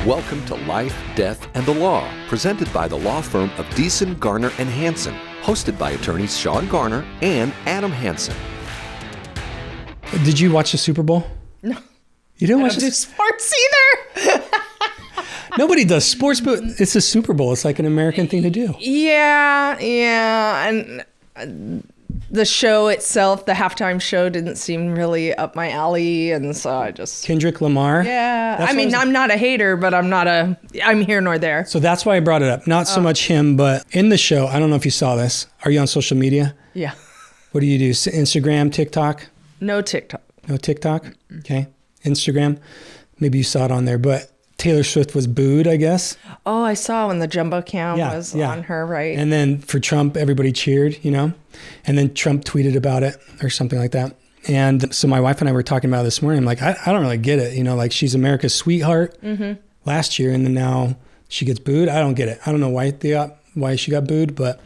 Welcome to Life, Death, and the Law, presented by the law firm of Deason, Garner, and Hansen, hosted by attorneys Sean Garner and Adam Hansen. Did you watch the Super Bowl? No. You didn't I watch don't do sports either. Nobody does sports, but it's a Super Bowl. It's like an American thing to do. Yeah. And the show itself, the halftime show, didn't seem really up my alley, and so I just... Kendrick Lamar. Yeah. I'm not a hater, but I'm here nor there. So that's why I brought it up. Not so much him, but in the show, I don't know if you saw this. Are you on social media? Yeah. What do you do? Instagram, TikTok? No TikTok. No TikTok? Okay. Instagram? Maybe you saw it on there, but Taylor Swift was booed, I guess. Oh, I saw when the jumbo cam was on her, right? And then for Trump, everybody cheered, and then Trump tweeted about it or something like that. And so my wife and I were talking about it this morning. I'm like, I don't really get it. Like she's America's sweetheart last year, and then now she gets booed. I don't get it. I don't know why she got booed, but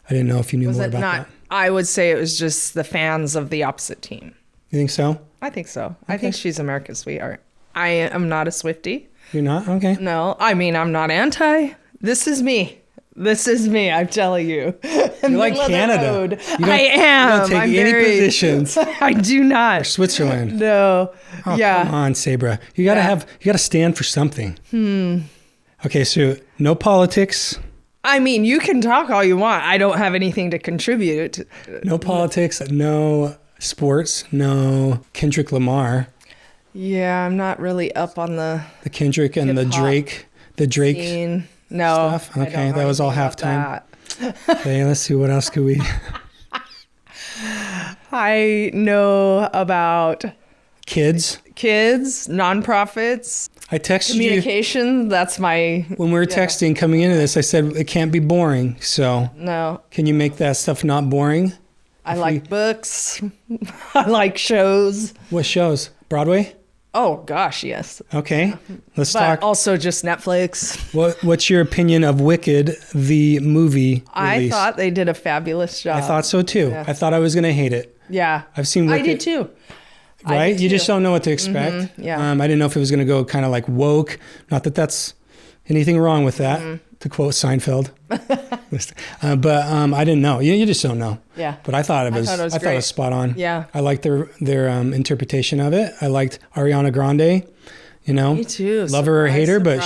I didn't know if you knew more about that. I would say it was just the fans of the opposite team. You think so? I think so. Okay. I think she's America's sweetheart. I am not a Swiftie. You're not? Okay. No, I'm not anti. This is me. I'm telling you. You're like Canada. I am. You don't take any positions. I do not. Or Switzerland. No. Oh, yeah. Come on, Sabre. You gotta stand for something. Okay, so no politics. You can talk all you want. I don't have anything to contribute. No politics, no sports, no Kendrick Lamar. Yeah, I'm not really up on the Kendrick and the Drake scene. No. Stuff. Okay, that was all halftime. Okay, let's see, what else could we... I know about kids, nonprofits. I texted communication. That's my... When we were texting coming into this, I said, it can't be boring. So no. Can you make that stuff not boring? I like books. I like shows. What shows? Broadway? Oh, gosh, yes. Okay, let's talk. But also just Netflix. What's your opinion of Wicked, the movie release? I thought they did a fabulous job. I thought so, too. Yeah. I thought I was going to hate it. Yeah. I've seen Wicked. I did, too. Right? You just don't know what to expect. Yeah. I didn't know if it was going to go kind of like woke. Not that that's anything wrong with that, to quote Seinfeld. But I didn't know. You just don't know. Yeah. But I thought it was spot on. Yeah. I liked their interpretation of it. I liked Ariana Grande. Me too. Love her or hate her, but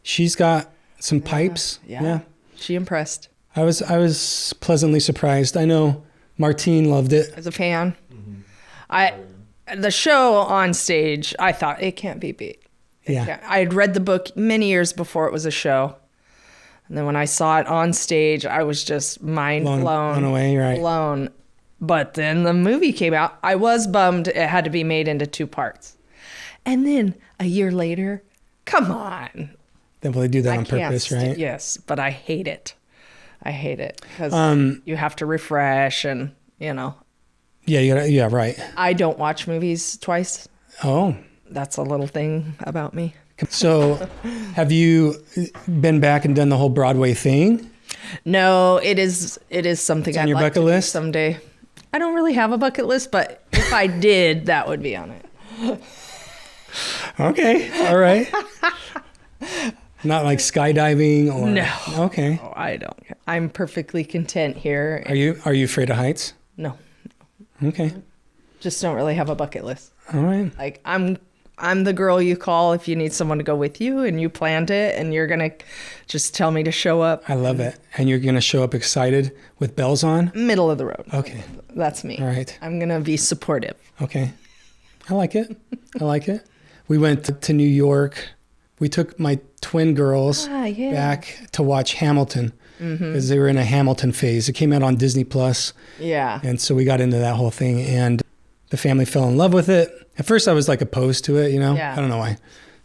she's got some pipes. Yeah. She impressed. I was pleasantly surprised. I know Martine loved it. As a fan. The show on stage, I thought it can't be beat. I had read the book many years before it was a show. And then when I saw it on stage, I was just mind blown. Blown away, right. Blown. But then the movie came out. I was bummed it had to be made into 2 parts. And then a year later, come on. Well, they do that on purpose, right? Yes, but I hate it. Because you have to refresh and, Yeah, yeah, right. I don't watch movies twice. Oh. That's a little thing about me. So have you been back and done the whole Broadway thing? No, it is something I'd like to do someday. I don't really have a bucket list, but if I did, that would be on it. Okay. All right. Not like skydiving or... No. Okay. Oh, I don't. I'm perfectly content here. Are you afraid of heights? No. Okay. Just don't really have a bucket list. All right. Like I'm the girl you call if you need someone to go with you, and you planned it, and you're going to just tell me to show up. I love it. And you're going to show up excited with bells on? Middle of the road. Okay. That's me. All right. I'm going to be supportive. Okay. I like it. We went to New York. We took my twin girls back to watch Hamilton because they were in a Hamilton phase. It came out on Disney Plus. Yeah. And so we got into that whole thing, and the family fell in love with it. At first I was like opposed to it, Yeah. I don't know why.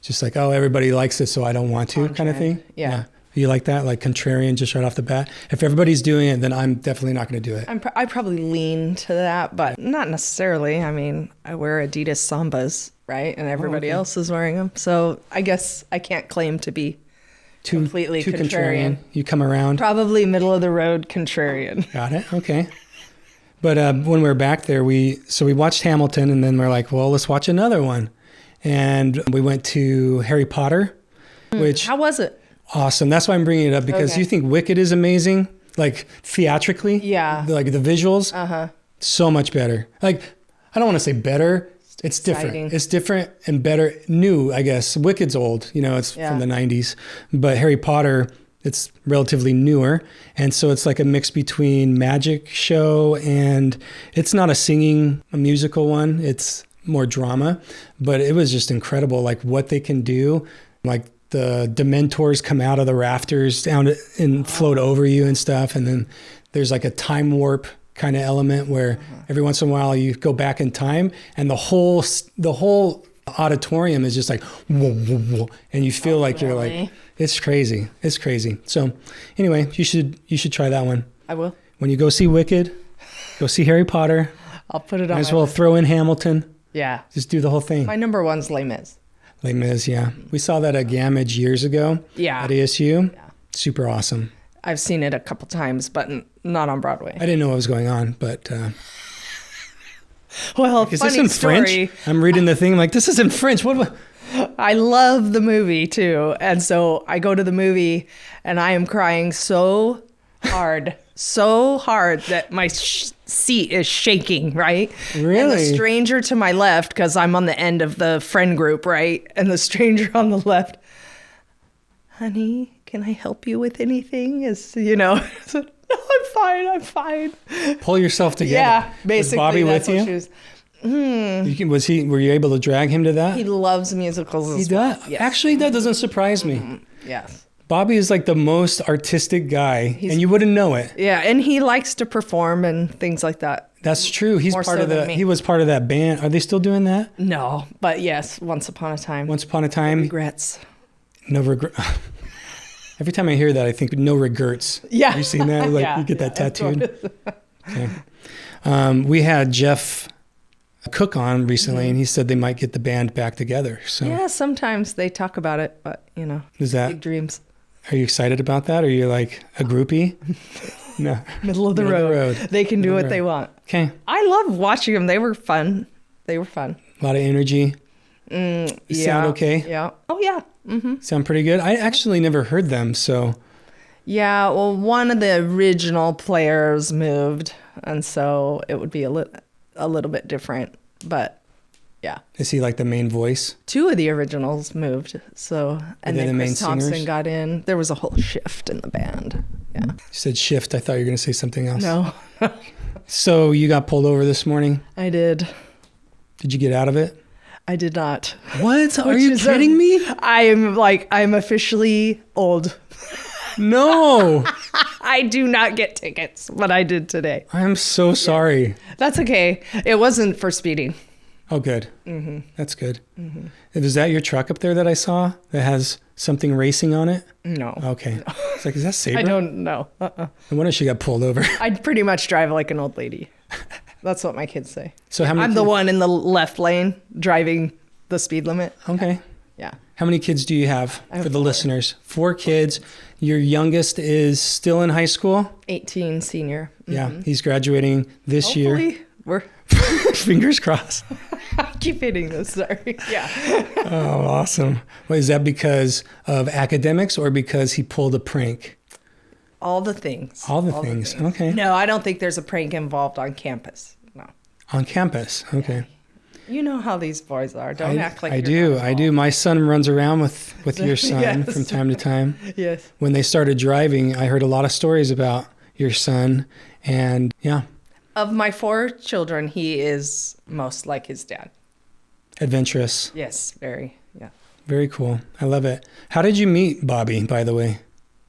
Just like, oh, everybody likes it, so I don't want to kind of thing. Yeah. You like that? Like contrarian just right off the bat? If everybody's doing it, then I'm definitely not going to do it. I probably lean to that, but not necessarily. I wear Adidas Sambas, right? And everybody else is wearing them. So I guess I can't claim to be completely contrarian. You come around. Probably middle of the road contrarian. Got it. Okay. But when we were back there, we watched Hamilton, and then we're like, well, let's watch another one. And we went to Harry Potter. which How was it? awesome. That's why I'm bringing it up, because you think Wicked is amazing, like theatrically. Yeah. Like the visuals. So much better. Like, I don't want to say better. It's different. Exciting. It's different and better. New, I guess. Wicked's old. It's from the 90s. But Harry Potter, it's relatively newer. And so it's like a mix between magic show, and it's not a musical one. It's more drama. But it was just incredible, like what they can do. Like the Dementors come out of the rafters down and float over you and stuff. And then there's like a time warp kind of element where every once in a while you go back in time, and the whole auditorium is just like whoa, whoa, whoa, and you feel like you're like, it's crazy. So anyway, you should try that one. I will. When you go see Wicked, go see Harry Potter. I'll put it on. Might as well throw in Hamilton. Yeah. Just do the whole thing. My number one's Les Mis. Les Mis, yeah. We saw that at Gamage years ago. Yeah. At ASU. Yeah. Super awesome. I've seen it a couple times, but not on Broadway. I didn't know what was going on, but well, is funny this in story. French? I'm reading the thing, I'm like, this is in French. What? I love the movie too, and so I go to the movie, and I am crying so hard that my seat is shaking. Right? Really? And the stranger to my left, because I'm on the end of the friend group, right? And the stranger on the left, honey, can I help you with anything? I said, no, I'm fine. Pull yourself together. Yeah, basically. Was Bobby that's with what you? she was. Were you able to drag him to that? He loves musicals as He well. does? Yes. Actually, that doesn't surprise me. Yes. Bobby is like the most artistic guy, and you wouldn't know it. Yeah, and he likes to perform and things like that. That's true. He's More part so of than me. he was part of that band. Are they still doing that? No, but yes, once upon a time. Once upon a time. Regrets. No regret. Every time I hear that, I think no regrets. Yeah. Have you seen that? Like Yeah, you get that yeah, tattooed. Okay. We had Jeff Cook on recently, and he said they might get the band back together. So Yeah, sometimes they talk about it, but is that? big dreams. Are you excited about that? Are you like a groupie? No. Middle of the road. They can do what they want. Okay. I love watching them. They were fun. A lot of energy. Yeah. Sound okay? Yeah. Oh, yeah. Mm-hmm. Sound pretty good? I actually never heard them, so. Yeah, well, one of the original players moved, and so it would be a little bit different, but yeah. Is he like the main voice? Two of the originals moved, so, and they then the main Chris Thompson singers? got in. There was a whole shift in the band. Yeah. You said shift. I thought you were going to say something else. No, So you got pulled over this morning. I did. Did you get out of it? I did not. What? Are Which you is kidding me? I'm officially old. No. I do not get tickets, but I did today. I'm so sorry. That's okay. It wasn't for speeding. Oh, good. Mm-hmm. That's good. Mm-hmm. Is that your truck up there that I saw that has something racing on it? No. Okay. It's like, is that Sabre? I don't know. I wonder if she got pulled over. I pretty much drive like an old lady. That's what my kids say. So how many? I'm the one in the left lane driving the speed limit. Okay. Yeah. How many kids do you have I have for the 4. listeners? 4 kids. Your youngest is still in high school? 18 senior. Yeah. He's graduating this year. Hopefully, we're Fingers crossed. I keep hitting this. Sorry. Yeah. Oh, awesome. Well, is that because of academics or because he pulled a prank? All the things. All the things. Okay. No, I don't think there's a prank involved on campus. No. On campus. Okay. You know how these boys are. Don't act like I you're do. not I do. My son runs around with your son Yes. from time to time. Yes. When they started driving, I heard a lot of stories about your son. And yeah, Of my 4 children, he is most like his dad. adventurous. Yes, very. Yeah. Very cool. I love it. How did you meet Bobby, by the way?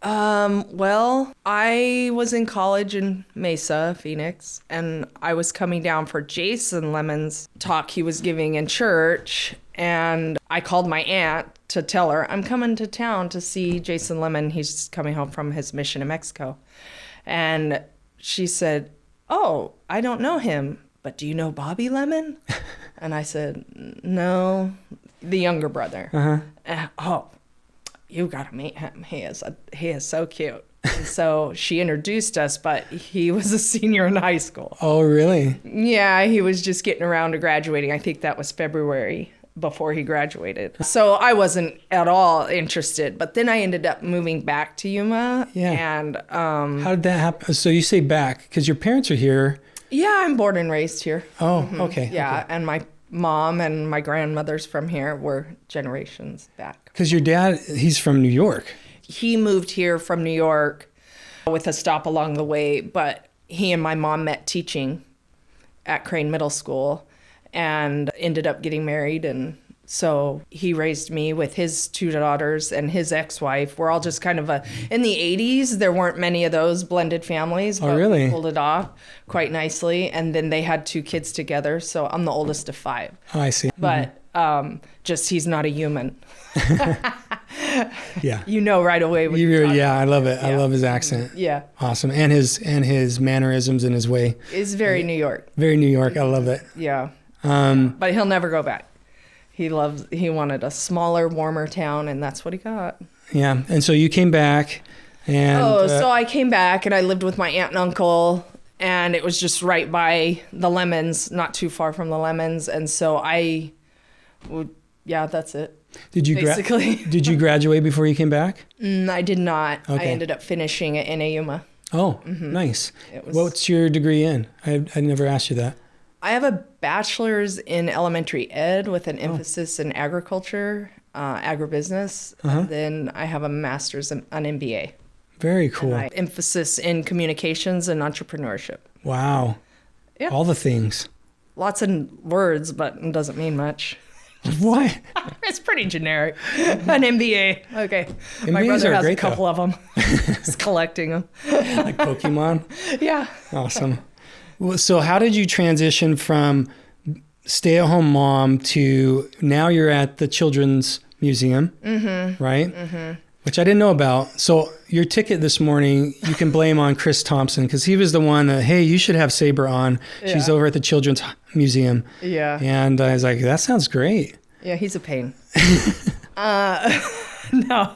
Well, I was in college in Mesa, Phoenix, and I was coming down for Jason Lemmon's talk he was giving in church, and I called my aunt to tell her, I'm coming to town to see Jason Lemmon. He's coming home from his mission in Mexico. And she said, oh, I don't know him, but do you know Bobby Lemmon? And I said, no, the younger brother. Oh, you gotta meet him. He is so cute. And so she introduced us, but he was a senior in high school. Oh, really? Yeah, he was just getting around to graduating. I think that was February before he graduated. So I wasn't at all interested. But then I ended up moving back to Yuma. Yeah. And how did that happen? So you say back because your parents are here. yeah, I'm born and raised here. Oh, okay. Yeah, okay. and my mom and my grandmothers from here were generations back. Because your dad, he's from New York. He moved here from New York with a stop along the way, but he and my mom met teaching at Crane Middle School and ended up getting married. And so he raised me with his 2 daughters and his ex-wife. We're all just kind of in the 80s, there weren't many of those blended families, but really? we pulled it off quite nicely. And then they had 2 kids together. So I'm the oldest of 5. Oh, I see. But just he's not a human. Yeah. You know right away. When Yeah, I love it. I love his accent. Yeah. Awesome. And his mannerisms and his way. It's very New York. Very New York. I love it. Yeah. But he'll never go back. He wanted a smaller, warmer town, and that's what he got. Yeah. And so you came back and So I came back and I lived with my aunt and uncle, and it was just right by the Lemmons, not too far from the Lemmons. And so that's it. did you basically. did you graduate before you came back? I did not. Okay. I ended up finishing it in Yuma. Oh, nice. It was- What's your degree in? I never asked you that. I have a bachelor's in elementary ed with an emphasis in agriculture, agribusiness. And then I have a master's in an MBA. Very cool. I emphasis in communications and entrepreneurship. Wow. Yeah. All the things. Lots of words, but it doesn't mean much. What? It's pretty generic. An MBA. Okay. My MBAs brother are has great, a couple of them. He's collecting them. Like Pokemon? Yeah. Awesome. Well, so how did you transition from stay-at-home mom to now you're at the Children's Museum, right? Mm-hmm. Which I didn't know about. So your ticket this morning, you can blame on Chris Thompson because he was the one that, hey, you should have Sabre on. She's over at the Children's Museum. Yeah. And I was like, that sounds great. Yeah, he's a pain. No,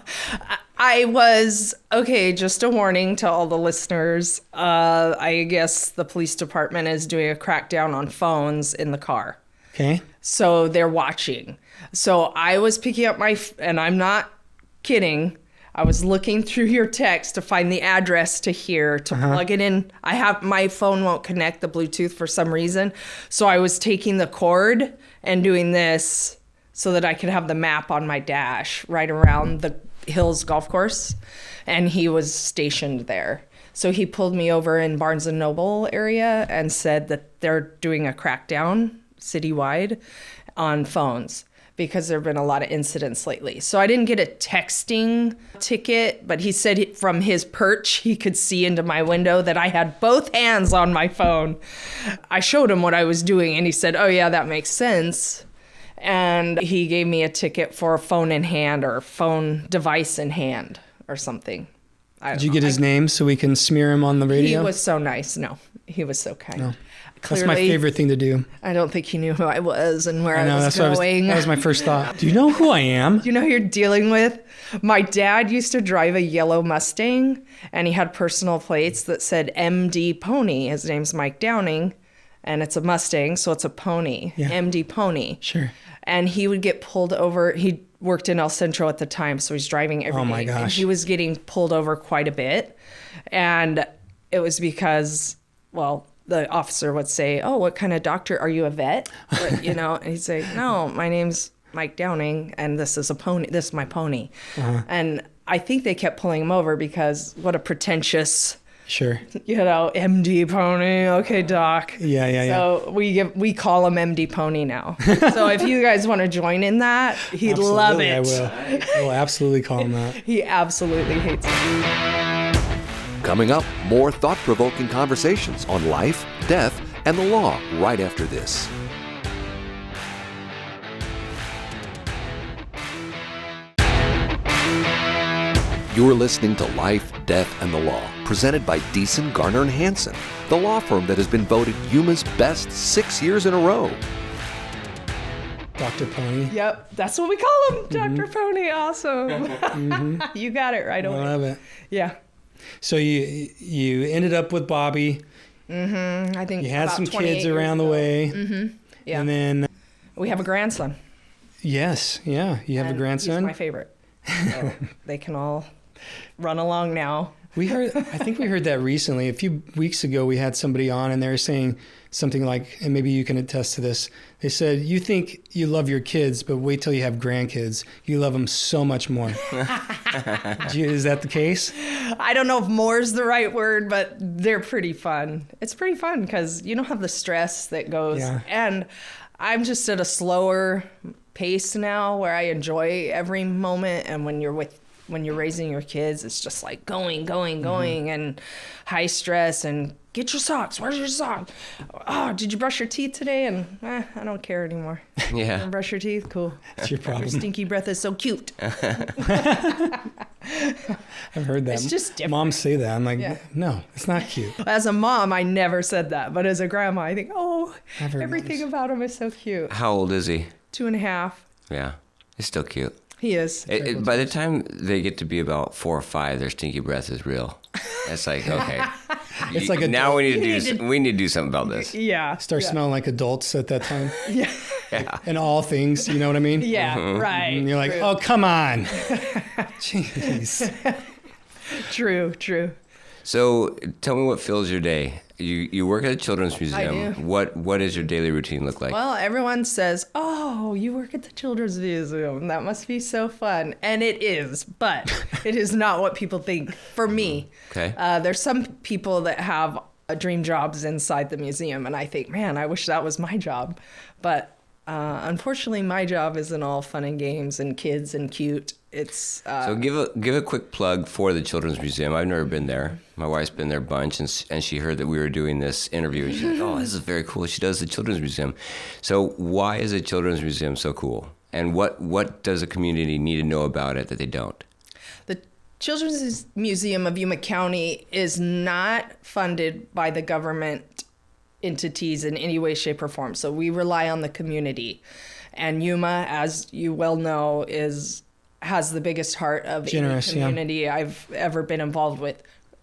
I was, okay, just a warning to all the listeners. I guess the police department is doing a crackdown on phones in the car. Okay. So they're watching. So I was picking up and I'm not kidding, I was looking through your text to find the address to here to plug it in. My phone won't connect the Bluetooth for some reason. So I was taking the cord and doing this so that I could have the map on my dash right around the Hills golf course. And he was stationed there. So he pulled me over in Barnes & Noble area and said that they're doing a crackdown citywide on phones because there have been a lot of incidents lately. So I didn't get a texting ticket, but he said from his perch, he could see into my window that I had both hands on my phone. I showed him what I was doing and he said, oh yeah, that makes sense. And he gave me a ticket for a phone in hand or phone device in hand or something. Did you get his name so we can smear him on the radio? He was so nice. No, he was so kind. No. Clearly, That's my favorite thing to do. I don't think he knew who I was and where I was that's going. that was my first thought. Do you know who I am? You know who you're dealing with? My dad used to drive a yellow Mustang, and he had personal plates that said MD Pony. His name's Mike Downing, and it's a Mustang, so it's a pony. Yeah. MD Pony. Sure. And he would get pulled over. He worked in El Centro at the time, so he's driving every day. Oh my And gosh. he was getting pulled over quite a bit. And it was because, well, the officer would say, oh, what kind of doctor? Are you a vet? Or, and he'd say, no, my name's Mike Downing, and this is a pony. This is my pony. And I think they kept pulling him over because what a pretentious, Sure. MD Pony. Okay, doc. Yeah. So we call him MD Pony now. So if you guys want to join in that, he'd love it. I will. I will absolutely call him that. He absolutely hates it. Coming up, more thought-provoking conversations on life, death, and the law right after this. You're listening to Life, Death, and the Law, presented by Deason, Garner, and Hansen, the law firm that has been voted Yuma's best 6 years in a row. Dr. Pony. Yep, that's what we call him, Dr. Pony. Awesome. You got it right away. I love it. Yeah. So you ended up with Bobby. I think You had about some 28 kids years around the ago. way. Yeah. And then We have a grandson. Yes. Yeah. You have a grandson? He's my favorite. So they can all run along now. I think we heard that recently. A few weeks ago, we had somebody on and they were saying something like, and maybe you can attest to this. They said, you think you love your kids, but wait till you have grandkids. You love them so much more. Is that the case? I don't know if more is the right word, but they're pretty fun. It's pretty fun because you don't have the stress that goes. Yeah. And I'm just at a slower pace now where I enjoy every moment. And when you're raising your kids, it's just like going, and high stress and get your socks. Where's your sock? Oh, did you brush your teeth today? And I don't care anymore. Yeah. You didn't brush your teeth? Cool. That's your problem. Your stinky breath is so cute. I've heard that. It's just different. Moms say that. I'm like, Yeah. no, it's not cute. As a mom, I never said that. But as a grandma, I think, I've heard everything moms. about him is so cute. How old is he? 2.5. Yeah. He's still cute. He is. By the time they get to be about 4 or 5, their stinky breath is real. It's like, okay. It's like now we need to do something about this. Yeah. Start smelling like adults at that time. Yeah. Yeah. And all things, you know what I mean? Yeah, right. And you're like, True. oh, come on. Jeez. True. So tell me what fills your day. You work at a children's museum. do. What does your daily routine look like? Well, everyone says, oh, you work at the Children's Museum. That must be so fun. And it is, but it is not what people think for me. Okay. There's some people that have dream jobs inside the museum. And I think, man, I wish that was my job. But unfortunately, my job isn't all fun and games and kids and cute. It's So give a quick plug for the Children's Museum. I've never been there. My wife's been there a bunch, and she heard that we were doing this interview, and she's like, "Oh, this is very cool." She does the Children's Museum. So why is the Children's Museum so cool? And what does the community need to know about it that they don't? The Children's Museum of Yuma County is not funded by the government entities in any way, shape, or form. So we rely on the community. And Yuma, as you well know, has the biggest heart of Generous, any community I've ever been involved with.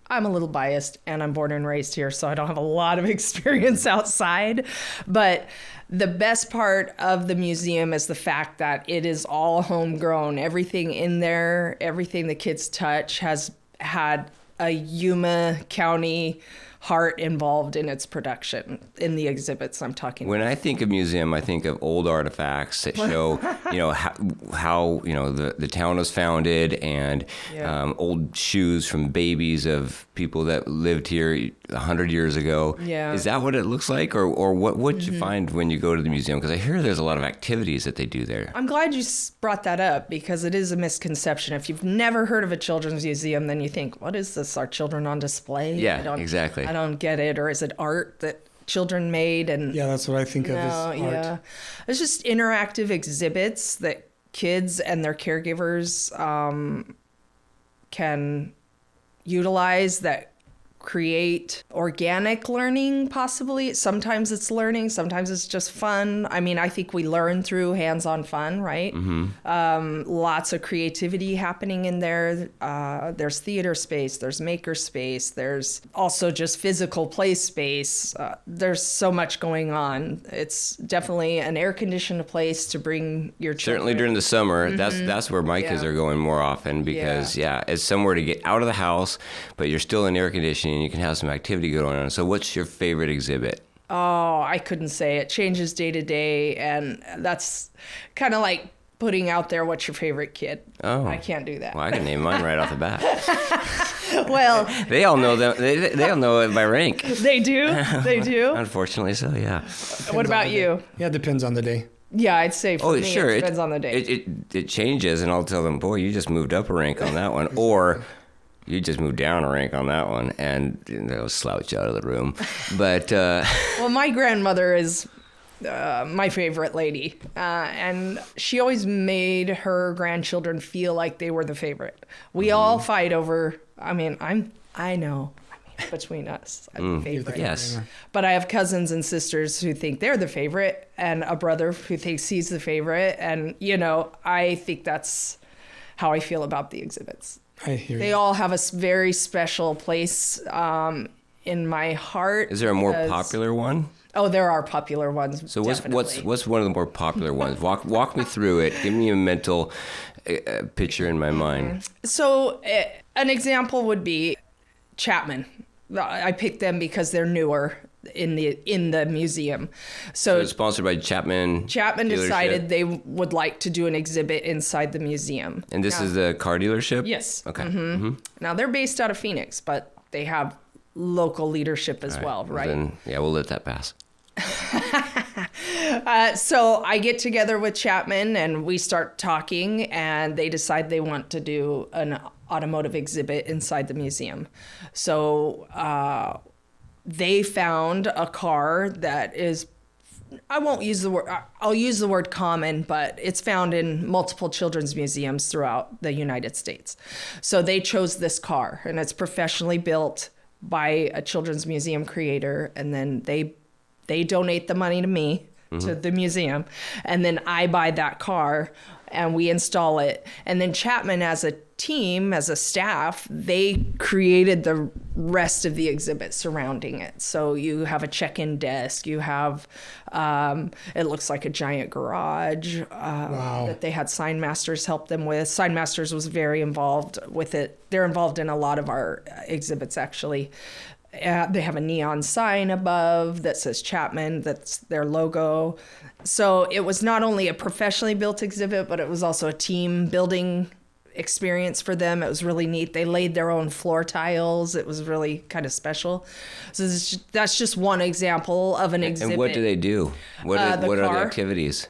I'm a little biased, and I'm born and raised here, so I don't have a lot of experience outside. But the best part of the museum is the fact that it is all homegrown. Everything in there, everything the kids touch has had a Yuma County heart involved in its production, in the exhibits I'm talking When about. I think of museum, I think of old artifacts that show, how the town was founded, and old shoes from babies of people that lived here 100 years ago. Yeah. Is that what it looks like, or what you find when you go to the museum? Because I hear there's a lot of activities that they do there. I'm glad you brought that up because it is a misconception. If you've never heard of a children's museum, then you think, what is this? Are children on display? Yeah, exactly. I don't get it. Or is it art that children made? And Yeah, that's what I think of as art. yeah. It's just interactive exhibits that kids and their caregivers can utilize that create organic learning, possibly. Sometimes it's learning, sometimes it's just fun. I mean, I think we learn through hands-on fun, right? Lots of creativity happening in there. There's theater space, there's maker space, there's also just physical play space. There's so much going on. It's definitely an air-conditioned place to bring your children. Certainly during the summer, that's where my kids Yeah. are going more often because, it's somewhere to get out of the house, but you're still in air conditioning and you can have some activity going on. So what's your favorite exhibit? Oh, I couldn't say. It changes day to day, and that's kind of like putting out there what's your favorite kid. Oh. I can't do that. Well, I can name mine right off the bat. Well, They all know them. They all know it by rank. they do. They do. Unfortunately, so yeah. What about you? Yeah, it depends on the day. Yeah, I'd say for Oh, me, sure. it depends on the day. It changes, and I'll tell them, boy, you just moved up a rank on that one, or you just moved down a rank on that one, and they'll slouch out of the room. But Well, my grandmother is my favorite lady, and she always made her grandchildren feel like they were the favorite. We all fight over. I mean, I know. Between us, I'm the favorite. yes, But I have cousins and sisters who think they're the favorite, and a brother who thinks he's the favorite. And, I think that's how I feel about the exhibits. I hear They you. all have a very special place in my heart. is there a more because- popular one? Oh, there are popular ones. So definitely. what's one of the more popular ones? Walk me through it. Give me a mental picture in my mind. So an example would be Chapman. I picked them because they're newer in the museum. So it's sponsored by Chapman. Chapman dealership. decided they would like to do an exhibit inside the museum. And this is the car dealership? Yes. Okay. Now they're based out of Phoenix, but they have local leadership as well, right? Then, yeah, we'll let that pass. So I get together with Chapman and we start talking, and they decide they want to do an automotive exhibit inside the museum. So they found a car that is, I won't use the word, I'll use the word common, but it's found in multiple children's museums throughout the United States. So they chose this car, and it's professionally built by a children's museum creator, and then they donate the money to me, to the museum, and then I buy that car and we install it. And then Chapman, as a team, as a staff, they created the rest of the exhibit surrounding it. So you have a check-in desk, you have, it looks like a giant garage that they had Sign Masters help them with. Sign Masters was very involved with it. They're involved in a lot of our exhibits, actually. They have a neon sign above that says Chapman. That's their logo. So it was not only a professionally built exhibit, but it was also a team building experience for them. It was really neat. They laid their own floor tiles. It was really kind of special. So that's just one example of an exhibit. And what do they do? What are the activities?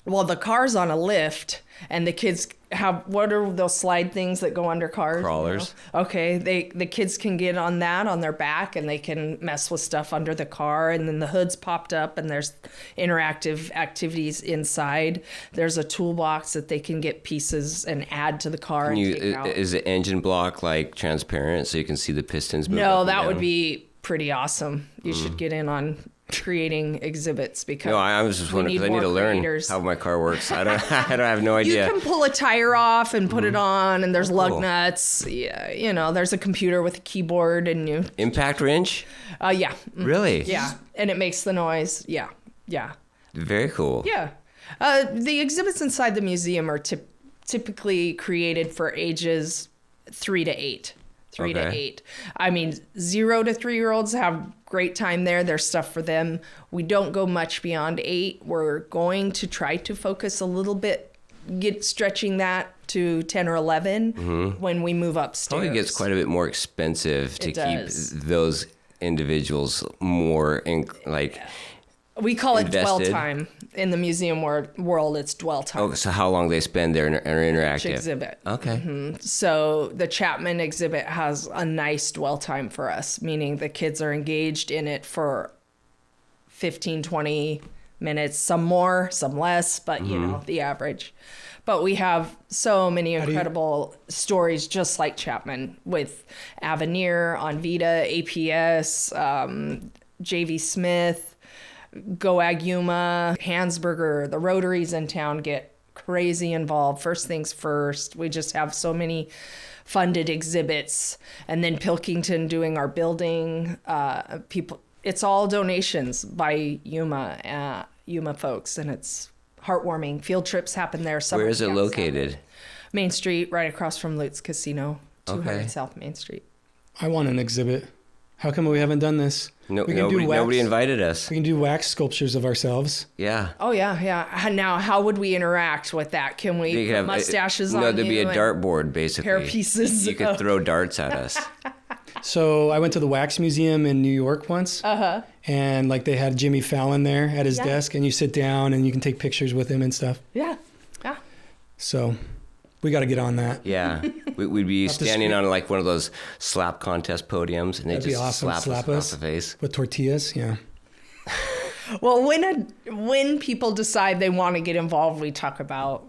Well, the car's on a lift, and the kids have, what are those slide things that go under cars? Crawlers. You know? Okay, the kids can get on that on their back, and they can mess with stuff under the car, and then the hood's popped up, and there's interactive activities inside. There's a toolbox that they can get pieces and add to the car and take out. Is the engine block like transparent so you can see the pistons move? No, up and that down? would be pretty awesome. You should get in on creating exhibits, because I was just wondering, because I need to learn how my car works. I have no idea. You can pull a tire off and put it on, and there's lug nuts. Yeah, there's a computer with a keyboard, and you impact wrench. Yeah. Really? Yeah, and it makes the noise. Yeah. Very cool. Yeah. The exhibits inside the museum are typically created for ages 3 to 8. 3 to 8. I mean, 0 to 3-year-olds have great time there. There's stuff for them. We don't go much beyond 8. We're going to try to focus a little bit, stretching that to 10 or 11 when we move upstairs. Probably gets quite a bit more expensive to keep those individuals more we call it invested. dwell time. In the museum world, it's dwell time. Oh, so how long they spend there are interactive. Each exhibit. Okay. So the Chapman exhibit has a nice dwell time for us, meaning the kids are engaged in it for 15, 20 minutes, some more, some less, but the average. But we have so many incredible stories just like Chapman, with Avenir, Onvita, APS, JV Smith, Goag Yuma, Hansberger. The Rotaries in town get crazy involved. First things first, we just have so many funded exhibits. And then Pilkington doing our building. People, it's all donations by Yuma folks, and it's heartwarming. Field trips happen there. Where is it located? Main Street, right across from Lutz Casino, 200 South Main Street. I want an exhibit. How come we haven't done this? Nobody invited us. We can do wax sculptures of ourselves. Yeah. Oh, yeah. Now, how would we interact with that? Can we put mustaches on you? No, there'd be a dartboard, basically. Hair pieces. You could throw darts at us. So I went to the Wax Museum in New York once. And they had Jimmy Fallon there at his desk, and you sit down and you can take pictures with him and stuff. Yeah. So we got to get on that. Yeah. We'd be standing on one of those slap contest podiums, and they just slap us across the face. With tortillas, yeah. Well, when people decide they want to get involved, we talk about,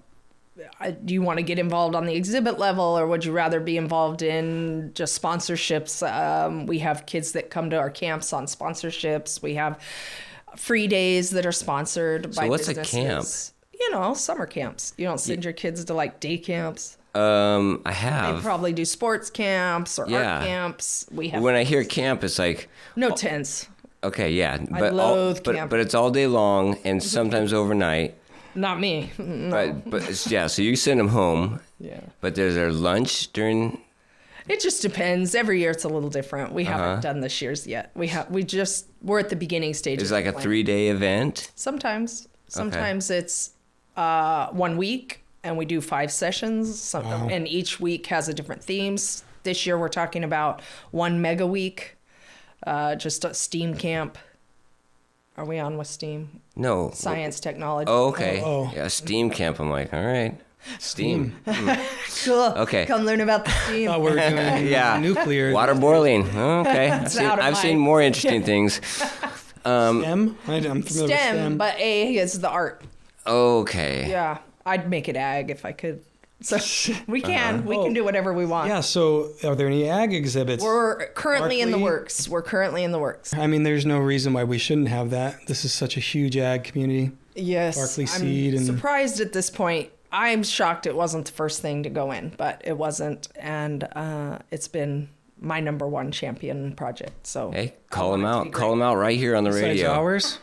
do you want to get involved on the exhibit level, or would you rather be involved in just sponsorships? We have kids that come to our camps on sponsorships. We have free days that are sponsored by businesses. So what's a camp? Summer camps. You don't send your kids to day camps. I have. They probably do sports camps or art camps. When I hear camp, it's like... No tents. Okay, yeah. I loathe camp. But it's all day long and sometimes overnight. Not me. No. But yeah, so you send them home. Yeah. But there's there lunch during... It just depends. Every year it's a little different. We haven't done this year's yet. We're at the beginning stages. It's like a 3-day event? Sometimes it's 1 week and we do 5 sessions. And each week has a different themes. This year we're talking about 1 mega week, just a STEAM camp. Are we on with STEAM? No. Science, technology. Oh, okay. Oh. Yeah, STEAM camp. I'm like, all right. STEAM. Cool. Okay. Come learn about the STEAM. Thought we were doing Yeah. nuclear. Water boiling. Okay. I've seen more interesting things. STEM? I'm familiar with STEM. But A is the art. Okay. Yeah. I'd make it ag if I could. So we can. We can do whatever we want. Yeah, so are there any ag exhibits? We're currently in the Barkley? works. I mean, there's no reason why we shouldn't have that. This is such a huge ag community. Yes. Barkley I'm seed and surprised at this point. I'm shocked it wasn't the first thing to go in, but it wasn't. And it's been my #1 champion project. So Hey, call him out. Call him out right here on the besides radio. ours.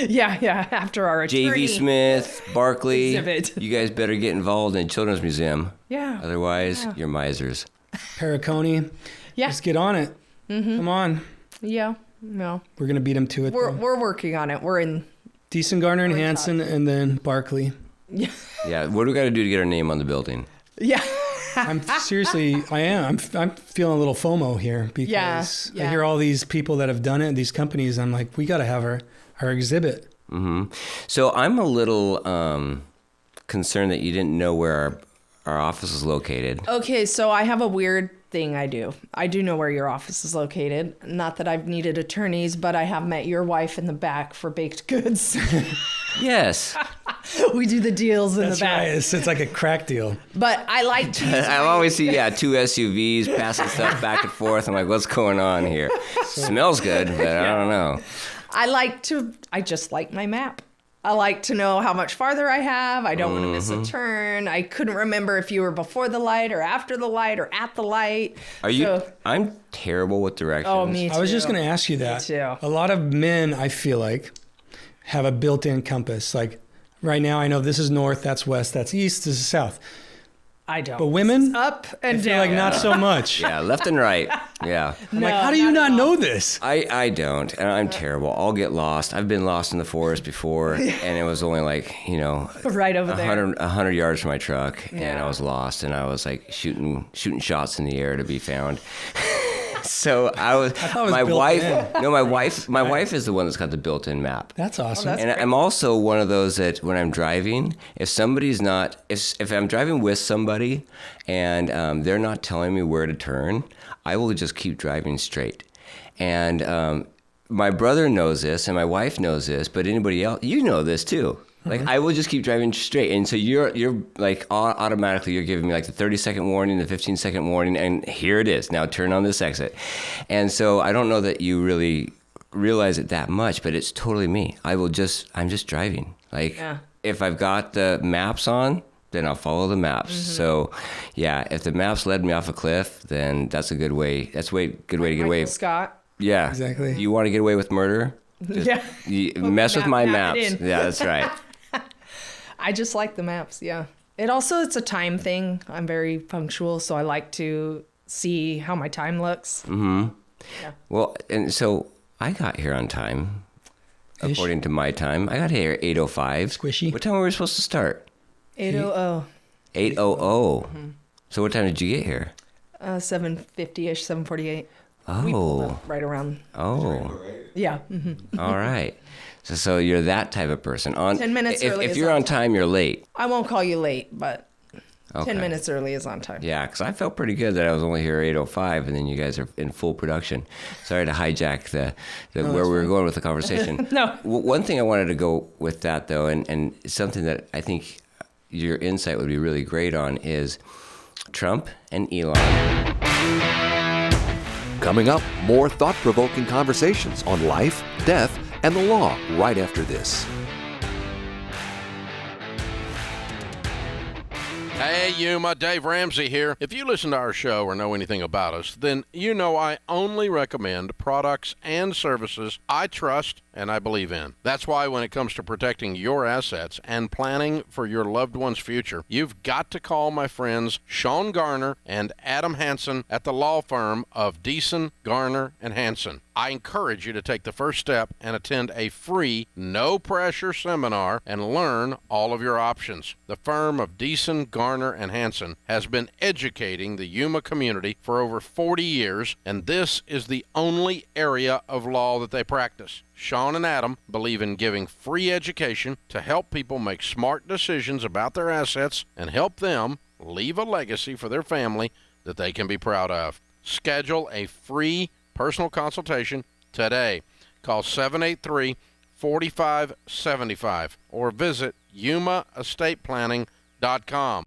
yeah. After our attorney. JV Smith, Barkley, Exhibit. you guys better get involved in Children's Museum. Yeah. Otherwise, you're misers. Paracone. Yeah. Let's get on it. Come on. Yeah. No. We're going to beat them to it. though. We're working on it. We're in. Deason, Garner, and Hansen, and then Barkley. Yeah, what do we got to do to get our name on the building? Yeah. I'm seriously, I am. I'm feeling a little FOMO here because Yeah. I hear all these people that have done it, these companies. I'm like, we got to have our exhibit. So I'm a little concerned that you didn't know where our office is located. Okay, so I have a weird thing I do. I do know where your office is located. Not that I've needed attorneys, but I have met your wife in the back for baked goods. Yes. We do the deals in That's the back. right. It's like a crack deal. But I like to use I always see, 2 SUVs passing stuff back and forth. I'm like, what's going on here? Smells good, but I don't know. I just like my map. I like to know how much farther I have. I don't want to miss a turn. I couldn't remember if you were before the light or after the light or at the light. I'm terrible with directions. Oh, me too. I was just going to ask you that. Me too. A lot of men, I feel like, have a built-in compass. Like right now, I know this is north, that's west, that's east, this is south. I don't. But women, up and I feel down. like not so much. Yeah, left and right. Yeah. I'm like, how do you not know this? I don't, and I'm terrible. I'll get lost. I've been lost in the forest before, and it was only like, Right over there. 100 yards from my truck, and Yeah. I was lost, and I was like shooting shots in the air to be found. So thought it was my built wife. in. No, my wife is the one that's got the built-in map. That's awesome. that's- And I'm also one of those that when I'm driving, if somebody's not, if I'm driving with somebody and they're not telling me where to turn, I will just keep driving straight. And my brother knows this and my wife knows this, but anybody else, you know this too. Like I will just keep driving straight, and so you're like automatically you're giving me like the 30-second warning, the 15-second warning, and here it is. Now turn on this exit. And so I don't know that you really realize it that much, but it's totally me. I'm just driving. Like if I've got the maps on, then I'll follow the maps. So yeah, if the maps led me off a cliff, then that's a good way. That's a good way to get away. Michael Scott. Yeah, Exactly. You want to get away with murder? Yeah. You mess with my Map maps. it in. Yeah, that's right. I just like the maps, yeah. It's a time thing. I'm very punctual, so I like to see how my time looks. Well, and so I got here on time, Ish. according to my time. I got here at 8:05. Squishy. What time were we supposed to start? 8:00. 8:00. So what time did you get here? 7:50-ish, 7:48. We pulled Oh, up right around. oh, Yeah. all right. So you're that type of person. 10 minutes early If is you're on on time, you're late. I won't call you late, but Okay. 10 minutes early is on time. Yeah, because I felt pretty good that I was only here at 8:05, and then you guys are in full production. Sorry to hijack the where we were going with the conversation. No. One thing I wanted to go with that, though, and something that I think your insight would be really great on is Trump and Elon. Coming up, more thought-provoking conversations on life, death, and the law right after this. Hey, Hey, Yuma, Dave Ramsey here. If you listen to our show or know anything about us, then you know I only recommend products and services I trust and I believe in. That's why when it comes to protecting your assets and planning for your loved one's future, you've got to call my friends Sean Garner and Adam Hansen at the law firm of Deason, Garner, and Hansen. I encourage you to take the first step and attend a free, no-pressure seminar and learn all of your options. The firm of Deason, Garner, and Hansen has been educating the Yuma community for over 40 years, and this is the only area of law that they practice. Sean and Adam believe in giving free education to help people make smart decisions about their assets and help them leave a legacy for their family that they can be proud of. Schedule a free personal consultation today. Call 783-4575 or visit yumaestateplanning.com.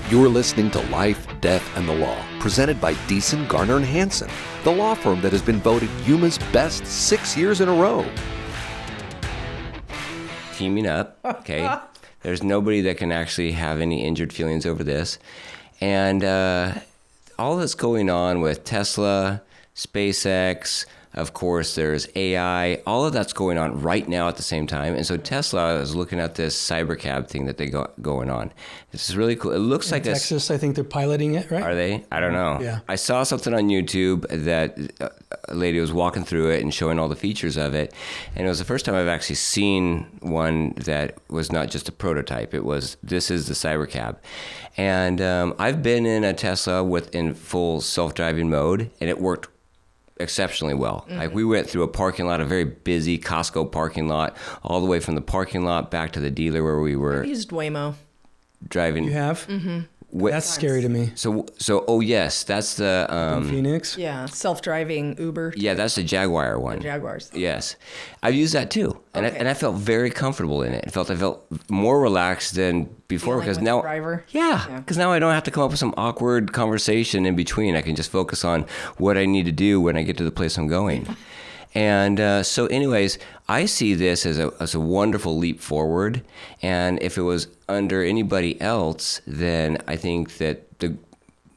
You're listening to Life, Death, and the Law, presented by Deason, Garner, and Hansen, the law firm that has been voted Yuma's best 6 years in a row. Teaming up, okay? There's nobody that can actually have any injured feelings over this. And all that's going on with Tesla, SpaceX, of course, there's AI. All of that's going on right now at the same time. And so Tesla is looking at this cybercab thing that they got going on. This is really cool. It looks like Texas, I think they're piloting it, right? Are they? I don't know. Yeah. I saw something on YouTube that a lady was walking through it and showing all the features of it. And it was the first time I've actually seen one that was not just a prototype. It was, this is the cybercab. And I've been in a Tesla in full self-driving mode, and it worked exceptionally well. Mm-hmm. Like we went through a parking lot, a very busy Costco parking lot, all the way from the parking lot back to the dealer where we were. I used Waymo. Driving. You have? Mm-hmm. That's scary to me. So oh yes, that's the Phoenix. Yeah, self-driving Uber. Yeah, that's the Jaguar one. The Jaguars. Yes, I've used that too, and I felt very comfortable in it. I felt more relaxed than before Feeling because with now. the driver. Yeah, because now I don't have to come up with some awkward conversation in between. I can just focus on what I need to do when I get to the place I'm going. And so anyways, I see this as a wonderful leap forward. And if it was under anybody else, then I think that the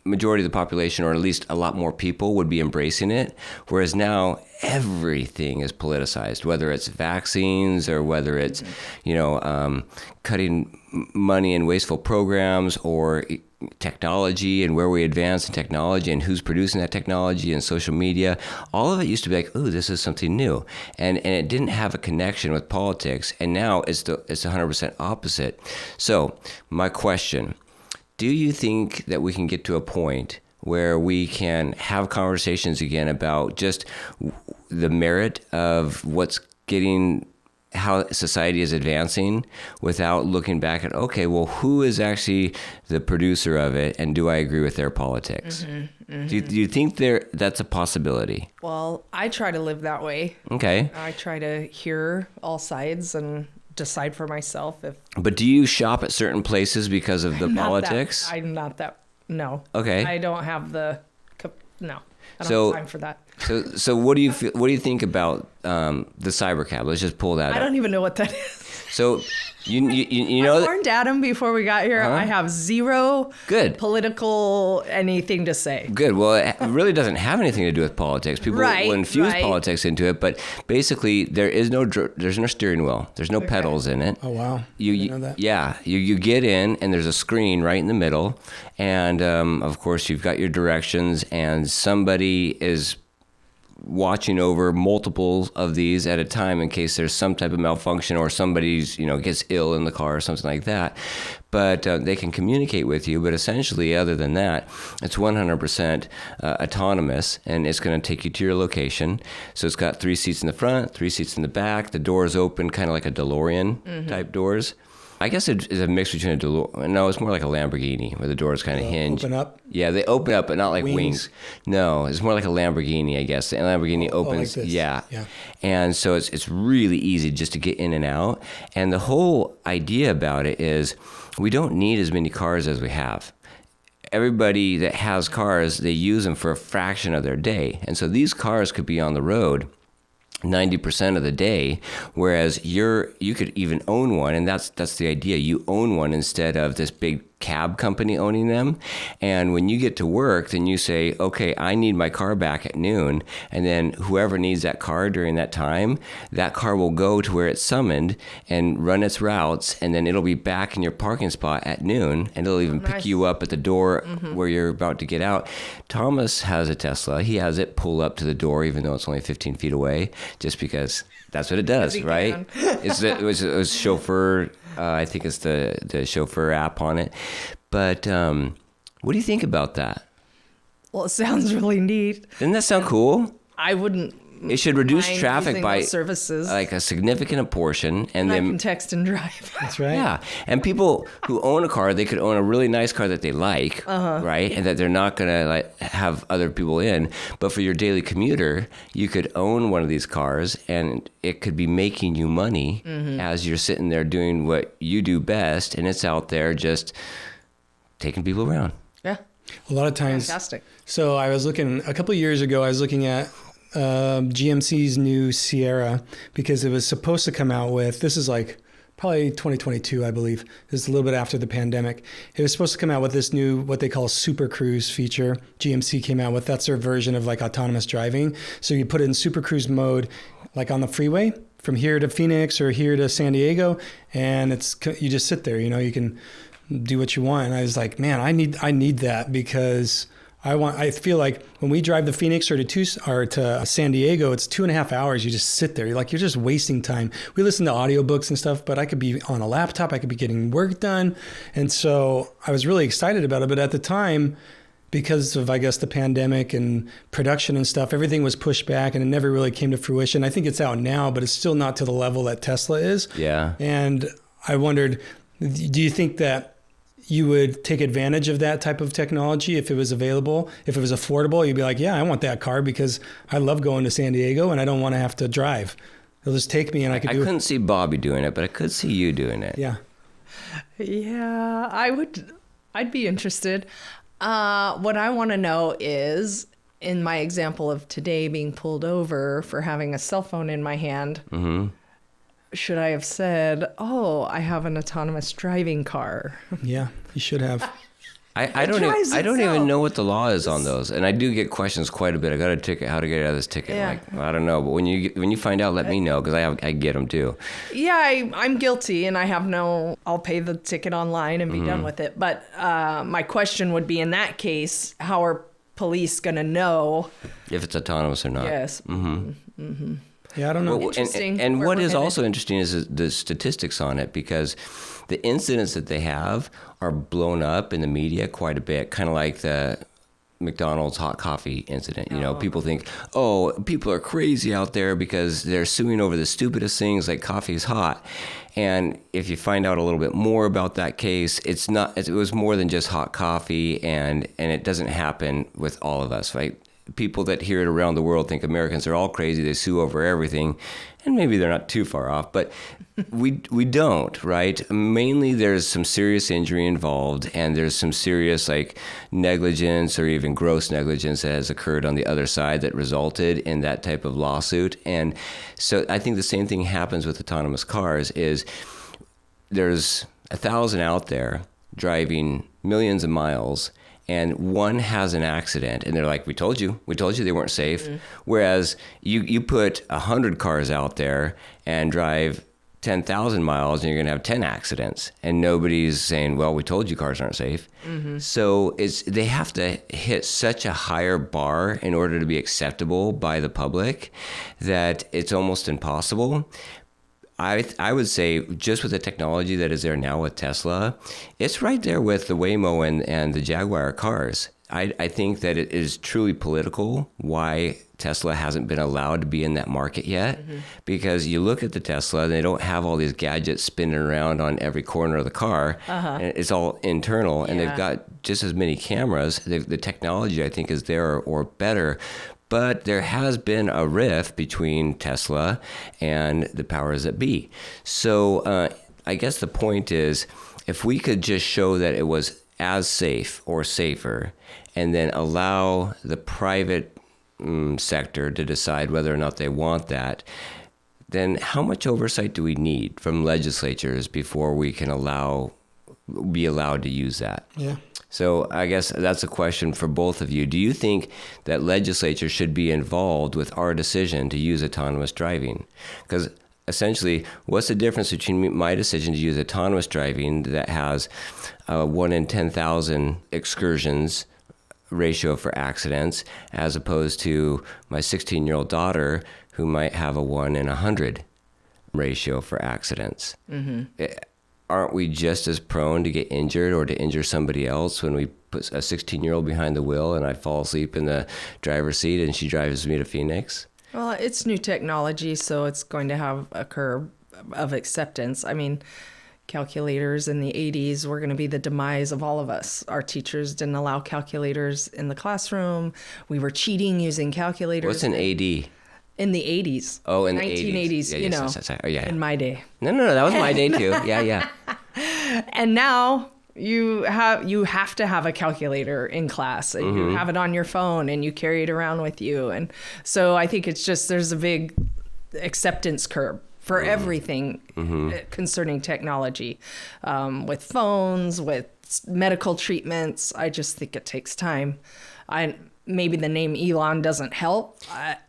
majority of the population, or at least a lot more people, would be embracing it. Whereas now everything is politicized, whether it's vaccines or whether it's, cutting money in wasteful programs, or technology and where we advance in technology and who's producing that technology and social media. All of it used to be like, ooh, this is something new. And it didn't have a connection with politics. And now it's 100% opposite. So my question, do you think that we can get to a point where we can have conversations again about just the merit of how society is advancing without looking back at, okay, well, who is actually the producer of it, and do I agree with their politics? Mm-hmm, mm-hmm. Do you think that's a possibility? Well, I try to live that way. Okay. I try to hear all sides and decide for myself if... But do you shop at certain places because of the politics? I'm not that, no. Okay. I don't have no. I don't have time for that. So what do you feel? What do you think about the cybercab? Let's just pull that up. I don't even know what that is. So you know I warned Adam before we got here. I have zero political anything to say. Good. Well, it really doesn't have anything to do with politics. People will infuse politics into it, but basically there's no steering wheel. There's no pedals in it. Oh wow! You know that? Yeah. You get in, and there's a screen right in the middle, and of course you've got your directions, and somebody is watching over multiples of these at a time in case there's some type of malfunction or somebody's gets ill in the car or something like that. But they can communicate with you. But essentially, other than that, it's 100% autonomous, and it's going to take you to your location. So it's got 3 seats in the front, 3 seats in the back. The doors open kind of like a DeLorean type doors. I guess it's a mix between a DeLorean. No, it's more like a Lamborghini where the doors kind of hinge. Open up? Yeah, they open up, but not like wings. No, it's more like a Lamborghini, I guess. The Lamborghini opens. Like this. Yeah. And so it's really easy just to get in and out. And the whole idea about it is we don't need as many cars as we have. Everybody that has cars, they use them for a fraction of their day. And so these cars could be on the road 90% of the day, whereas you could even own one, and that's the idea. You own one instead of this big cab company owning them. And when you get to work, then you say, okay, I need my car back at noon, and then whoever needs that car during that time, that car will go to where it's summoned and run its routes, and then it'll be back in your parking spot at noon, and it'll even pick you up at the door where you're about to get out. Thomas has a Tesla. He has it pull up to the door even though it's only 15 feet away, just because that's what it does, right? It was chauffeur. I think it's the chauffeur app on it. But what do you think about that? Well, it sounds really neat. Doesn't that sound cool? I wouldn't. It should reduce mind traffic using by those services. like a significant portion, and I then can text and drive. That's right. yeah, and people who own a car, they could own a really nice car that they like, right, and that they're not gonna like have other people in. But for your daily commuter, you could own one of these cars, and it could be making you money as you're sitting there doing what you do best, and it's out there just taking people around. Yeah. A lot of times. Fantastic. So I was looking a couple of years ago. I was looking at GMC's new Sierra because it was supposed to come out with. This is like probably 2022, I believe. This is a little bit after the pandemic. It was supposed to come out with this new what they call Super Cruise feature. GMC came out with. That's their version of like autonomous driving. So you put it in Super Cruise mode, like on the freeway from here to Phoenix or here to San Diego, and you just sit there. You can do what you want. And I was like, man, I need that because I feel like when we drive to Phoenix or to San Diego, it's 2.5 hours. You just sit there. You're just wasting time. We listen to audiobooks and stuff, but I could be on a laptop. I could be getting work done. And so I was really excited about it. But at the time, because of, I guess, the pandemic and production and stuff, everything was pushed back and it never really came to fruition. I think it's out now, but it's still not to the level that Tesla is. Yeah. And I wondered, do you think that you would take advantage of that type of technology if it was available, if it was affordable? You'd be like, yeah, I want that car because I love going to San Diego and I don't want to have to drive. It'll just take me and I couldn't see Bobby doing it, but I could see you doing it. Yeah. Yeah, I'd be interested. What I want to know is, in my example of today being pulled over for having a cell phone in my hand, should I have said, oh, I have an autonomous driving car? Yeah, you should have. I don't even know what the law is on those, and I do get questions quite a bit. I got a ticket. How to get out of this ticket? Yeah. Like, well, I don't know, but when you find out, let me know because I get them too. Yeah, I'm guilty, and I'll pay the ticket online and be done with it. But my question would be, in that case, how are police going to know if it's autonomous or not? Yes. Yeah, I don't know. Interesting. And what is headed. also interesting is the statistics on it, because the incidents that they have are blown up in the media quite a bit, kind of like the McDonald's hot coffee incident. People think, oh, people are crazy out there because they're suing over the stupidest things like coffee is hot. And if you find out a little bit more about that case, it was more than just hot coffee, and it doesn't happen with all of us, right? People that hear it around the world think Americans are all crazy. They sue over everything. And maybe they're not too far off, but we don't, right? Mainly there's some serious injury involved, and there's some serious like negligence or even gross negligence that has occurred on the other side that resulted in that type of lawsuit. And so I think the same thing happens with autonomous cars. Is there's 1,000 out there driving millions of miles, and one has an accident, and they're like, we told you they weren't safe. Whereas you put 100 cars out there and drive 10,000 miles, and you're going to have 10 accidents, and nobody's saying, well, we told you cars aren't safe. So they have to hit such a higher bar in order to be acceptable by the public that it's almost impossible. I would say, just with the technology that is there now with Tesla, it's right there with the Waymo and the Jaguar cars. I think that it is truly political why Tesla hasn't been allowed to be in that market yet. Because you look at the Tesla, and they don't have all these gadgets spinning around on every corner of the car. And it's all internal, and they've got just as many cameras. The technology, I think, is there or better. But there has been a rift between Tesla and the powers that be. So I guess the point is, if we could just show that it was as safe or safer, and then allow the private sector to decide whether or not they want that, then how much oversight do we need from legislatures before we can be allowed to use that? Yeah. So I guess that's a question for both of you. Do you think that legislature should be involved with our decision to use autonomous driving? Because essentially, what's the difference between my decision to use autonomous driving that has a 1 in 10,000 excursions ratio for accidents, as opposed to my 16-year-old daughter who might have a 1 in 100 ratio for accidents? Aren't we just as prone to get injured or to injure somebody else when we put a 16-year-old behind the wheel and I fall asleep in the driver's seat and she drives me to Phoenix? Well, it's new technology, so it's going to have a curve of acceptance. I mean, calculators in the 80s were going to be the demise of all of us. Our teachers didn't allow calculators in the classroom. We were cheating using calculators. What's an AD? In the 80s. Oh, in the 1980s, Yeah, you know, Oh, yeah. in my day. No, that was my day too. Yeah. And now you have to have a calculator in class, and you have it on your phone, and you carry it around with you. And so I think it's just, there's a big acceptance curve for everything concerning technology, with phones, with medical treatments. I just think it takes time. Maybe the name Elon doesn't help.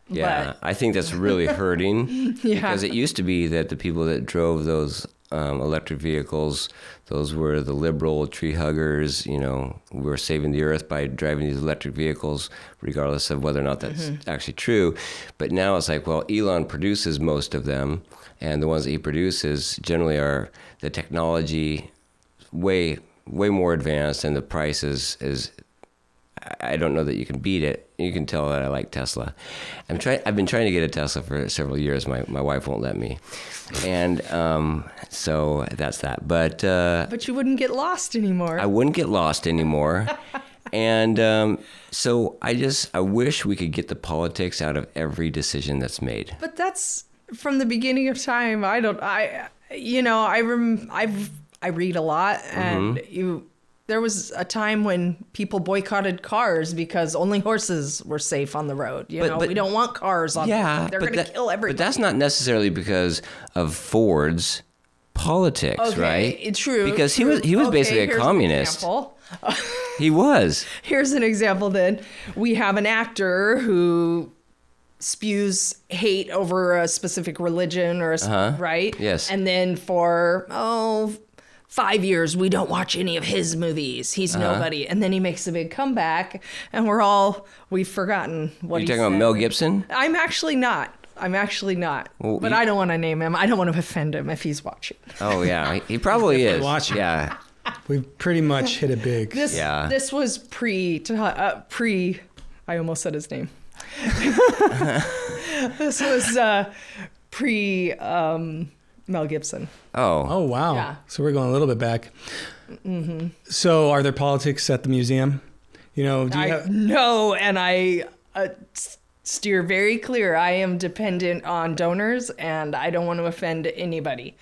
Yeah, I think that's really hurting. Yeah. Because it used to be that the people that drove those electric vehicles, those were the liberal tree huggers. You know, we were saving the earth by driving these electric vehicles, regardless of whether or not that's actually true. But now it's like, well, Elon produces most of them, and the ones that he produces generally are the technology way more advanced, and the price is I don't know that you can beat it. You can tell that I like Tesla. I've been trying to get a Tesla for several years. My wife won't let me, and so that's that. But you wouldn't get lost anymore. I wouldn't get lost anymore, and so I wish we could get the politics out of every decision that's made. But that's from the beginning of time. I read a lot, and there was a time when people boycotted cars because only horses were safe on the road. We don't want cars on the road. They're going to kill everybody. But that's not necessarily because of Ford's politics, right? It's true. Because he was basically a communist. He was. Here's an example then. We have an actor who spews hate over a specific religion or right? Yes. And then for 5 years, we don't watch any of his movies. He's nobody. And then he makes a big comeback, and we've forgotten what he said. Are you talking about Mel Gibson? I'm actually not. Well, but I don't want to name him. I don't want to offend him if he's watching. Oh, yeah. He probably is. Watching. Yeah. We've pretty much hit it big. This was pre, I almost said his name. This was pre Mel Gibson. Oh, wow. Yeah. So we're going a little bit back. So are there politics at the museum? No, and I steer very clear. I am dependent on donors, and I don't want to offend anybody.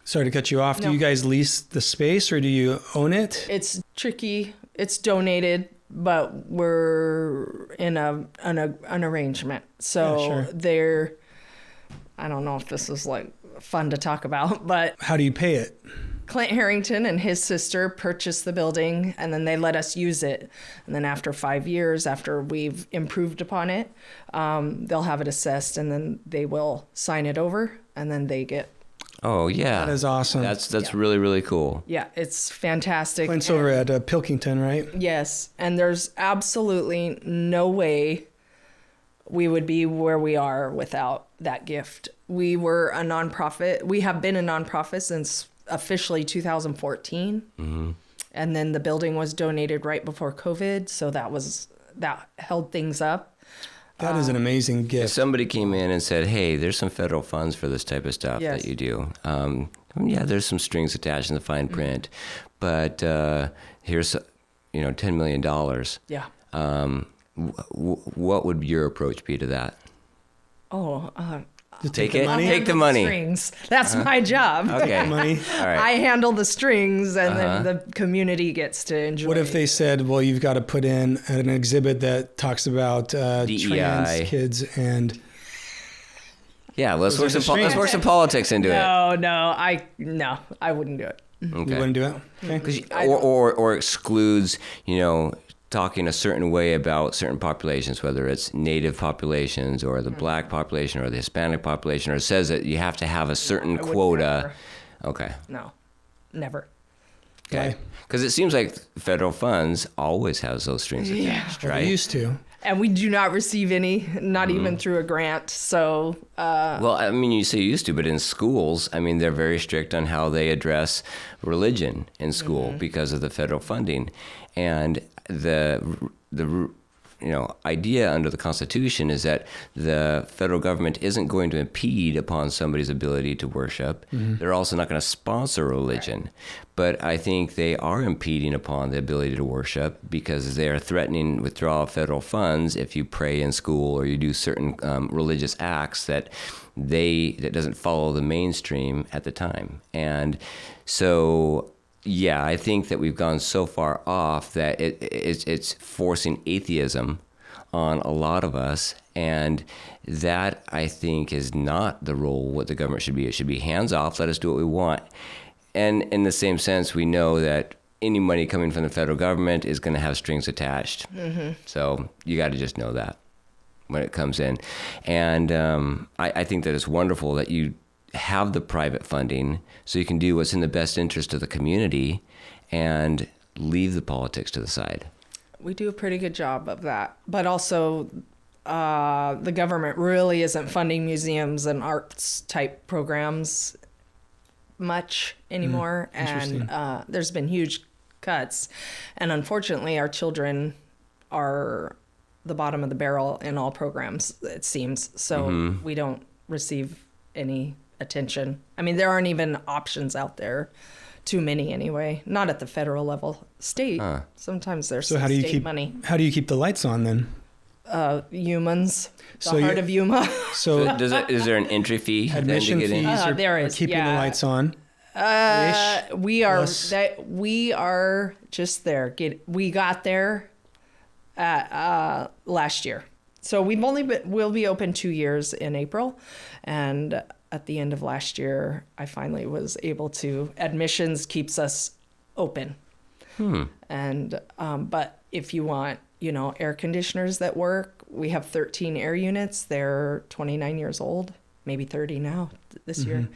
Sorry to cut you off. No. Do you guys lease the space, or do you own it? It's tricky. It's donated, but we're in an arrangement. So I don't know if this is like fun to talk about, but how do you pay it? Clint Harrington and his sister purchased the building, and then they let us use it. And then after 5 years, after we've improved upon it, they'll have it assessed, and then they will sign it over, and then they get. Oh, yeah. That is awesome. That's really, really cool. Yeah, it's fantastic. Clint's over at Pilkington, right? Yes, and there's absolutely no way we would be where we are without that gift. We were a nonprofit. We have been a nonprofit since officially 2014. And then the building was donated right before COVID. So that held things up. That is an amazing gift. If somebody came in and said, hey, there's some federal funds for this type of stuff that you do. There's some strings attached in the fine print, but here's, $10 million. Yeah. What would your approach be to that? Just Take the it? money? Take the money. Strings. That's my job. Okay. Money. All right. I handle the strings, and then the community gets to enjoy. What if they said, well, you've got to put in an exhibit that talks about DEI. trans kids and... Yeah, let's Those work are some the let's work some politics into it. No, I wouldn't do it. You wouldn't do it? Okay. 'Cause or excludes, talking a certain way about certain populations, whether it's native populations or the black population or the Hispanic population, or says that you have to have a certain I would quota. never. Okay. No, never. Okay. Why? Because it seems like federal funds always has those strings attached, Well, right? they used to. And we do not receive any, not Mm-hmm. even through a grant. So Well, I mean, you say you used to, but in schools, I mean, they're very strict on how they address religion in school because of the federal funding. And the idea under the Constitution is that the federal government isn't going to impede upon somebody's ability to worship. They're also not going to sponsor religion. But I think they are impeding upon the ability to worship because they are threatening withdrawal of federal funds if you pray in school or you do certain religious acts that doesn't follow the mainstream at the time. And so... yeah, I think that we've gone so far off that it's forcing atheism on a lot of us, and that, I think, is not the role what the government should be. It should be hands off, let us do what we want. And in the same sense, we know that any money coming from the federal government is going to have strings attached. So you got to just know that when it comes in. And I think that it's wonderful that you have the private funding so you can do what's in the best interest of the community and leave the politics to the side. we do a pretty good job of that. But also, the government really isn't funding museums and arts type programs much anymore. And there's been huge cuts. And unfortunately, our children are the bottom of the barrel in all programs, it seems. So we don't receive any attention. I mean, there aren't even options out there. Too many anyway. Not at the federal level. State. Sometimes there's So how do you state keep money. How do you keep the lights on then? Humans. The So heart of Yuma. So Is there an entry fee then to admission get in? fees are, there are is, keeping the yeah. lights on. We are Plus- we are just there. We got there last year. So we'll be open 2 years in April, and at the end of last year, I finally was able to. Admissions keeps us open, and but if you want, air conditioners that work, we have 13 air units. They're 29 years old, maybe 30 now this year.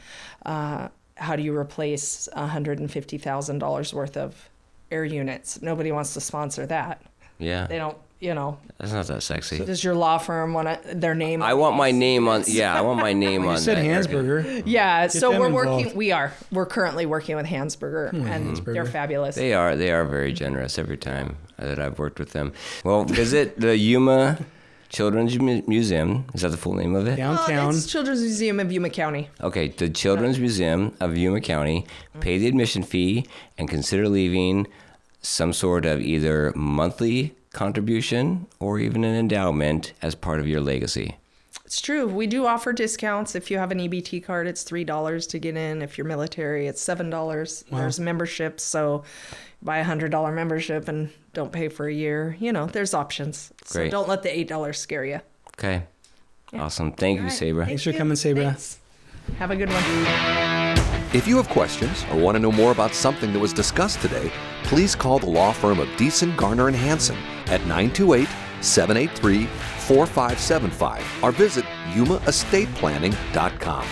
How do you replace $150,000 worth of air units? Nobody wants to sponsor that. Yeah. They don't, That's not that sexy. Does your law firm want their name? I want my name on. Yeah, I want my name You on. said that. Hansburger. Yeah, so them we're involved. working. We're currently working with Hansburger, and they're fabulous. They are very generous every time that I've worked with them. Well, visit the Yuma Children's Museum. Is that the full name of it? Downtown. It's Children's Museum of Yuma County. Okay, the Children's Museum of Yuma County. Pay the admission fee and consider leaving some sort of either monthly contribution or even an endowment as part of your legacy. It's true. We do offer discounts. If you have an EBT card, it's $3 to get in. If you're military, it's $7. There's memberships, so buy a $100 membership and don't pay for a year. There's options. So Great. don't let the $8 scare you. Okay. Awesome. Thank you, Sabre. Thanks for coming, Sabre. Thanks. Have a good one. If you have questions or want to know more about something that was discussed today, please call the law firm of Deason, Garner, and Hansen at 928-783-4575 or visit YumaEstatePlanning.com.